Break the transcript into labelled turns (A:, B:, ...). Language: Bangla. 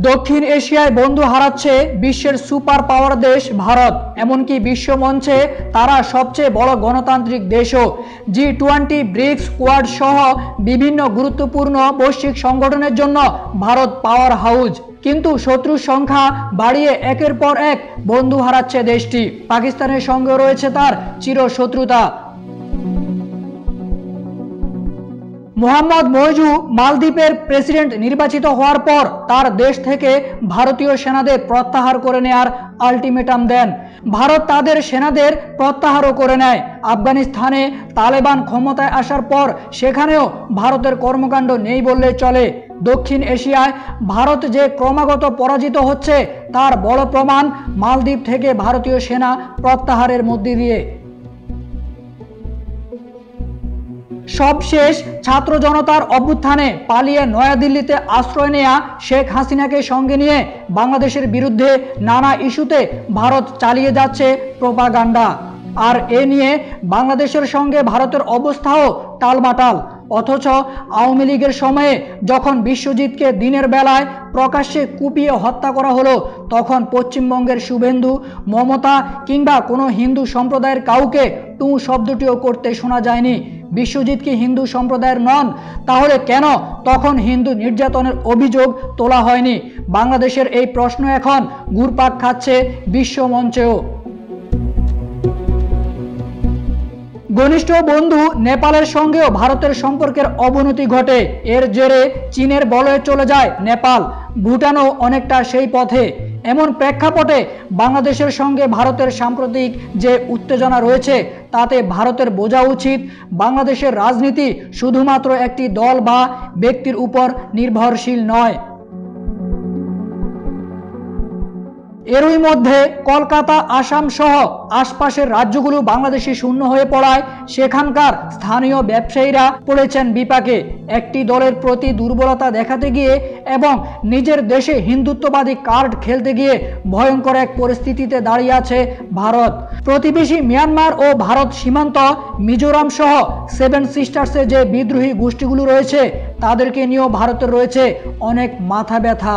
A: দক্ষিণ এশিয়ায় বন্ধু হারাচ্ছে বিশ্বের সুপার পাওয়ার দেশ ভারত। এমনকি বিশ্ব মঞ্চে তারা সবচেয়ে বড় গণতান্ত্রিক দেশও। G20, ব্রিক্স, কোয়াড সহ বিভিন্ন গুরুত্বপূর্ণ বৈশ্বিক সংগঠনের জন্য ভারত পাওয়ার হাউস। কিন্তু শত্রুর সংখ্যা বাড়িয়ে একের পর এক বন্ধু হারাচ্ছে দেশটি। পাকিস্তানের সঙ্গে রয়েছে তার চিরশত্রুতা। মোহাম্মদ মইজু মালদ্বীপের প্রেসিডেন্ট নির্বাচিত হওয়ার পর তার দেশ থেকে ভারতীয় সেনাদের প্রত্যাহার করে নেয়ার আলটিমেটাম দেন। ভারত তাদের সেনাদের প্রত্যাহারও করে নেয়। আফগানিস্তানে তালেবান ক্ষমতায় আসার পর সেখানেও ভারতের কর্মকাণ্ড নেই বললেই চলে। দক্ষিণ এশিয়ায় ভারত যে ক্রমাগত পরাজিত হচ্ছে তার বড় প্রমাণ মালদ্বীপ থেকে ভারতীয় সেনা প্রত্যাহারের মধ্য দিয়ে। সবশেষ ছাত্র জনতার অভ্যুত্থানে পালিয়ে নয়াদিল্লিতে আশ্রয় নেয়া শেখ হাসিনাকে সঙ্গে নিয়ে বাংলাদেশের বিরুদ্ধে নানা ইস্যুতে ভারত চালিয়ে যাচ্ছে প্রোপাগান্ডা। আর এ নিয়ে বাংলাদেশের সঙ্গে ভারতের অবস্থাও টালমাটাল। অথচ আওয়ামী লীগের সময়ে যখন বিশ্বজিৎকে দিনের বেলায় প্রকাশ্যে কুপিয়ে হত্যা করা হলো, তখন পশ্চিমবঙ্গের শুভেন্দু, মমতা কিংবা কোনো হিন্দু সম্প্রদায়ের কাউকে টু শব্দটিও করতে শোনা যায়নি। বিশ্বজিৎ কি হিন্দু সম্প্রদায়ের নন? তাহলে কেন তখন হিন্দু নির্যাতনের অভিযোগ তোলা হয়নি? বাংলাদেশের এই প্রশ্ন এখন ঘুরপাক খাচ্ছে বিশ্ব মঞ্চেও। ঘনিষ্ঠ বন্ধু নেপালের সঙ্গেও ভারতের সম্পর্কের অবনতি ঘটে। এর জেরে চীনের বলয়ে চলে যায় নেপাল। ভুটানও অনেকটা সেই পথে। এমন প্রেক্ষাপটে বাংলাদেশের সঙ্গে ভারতের সাম্প্রতিক যে উত্তেজনা রয়েছে তাতে ভারতের বোঝা উচিত বাংলাদেশের রাজনীতি শুধুমাত্র একটি দল বা ব্যক্তির উপর নির্ভরশীল নয়। এরই মধ্যে কলকাতা, আসাম সহ আশপাশের রাজ্যগুলো বাংলাদেশি শূন্য হয়ে পড়ায় সেখানকার স্থানীয় ব্যবসায়ীরা পড়েছেন বিপাকে। একটি দলের প্রতি দুর্বলতা দেখাতে গিয়ে এবং নিজের দেশে হিন্দুত্ববাদী কার্ড খেলতে গিয়ে ভয়ঙ্কর এক পরিস্থিতিতে দাঁড়িয়ে আছে ভারত। প্রতিবেশী মিয়ানমার ও ভারত সীমান্ত মিজোরাম সহ সেভেন সিস্টার্সে যে বিদ্রোহী গোষ্ঠীগুলো রয়েছে তাদেরকে নিয়েও ভারতের রয়েছে অনেক মাথা ব্যথা।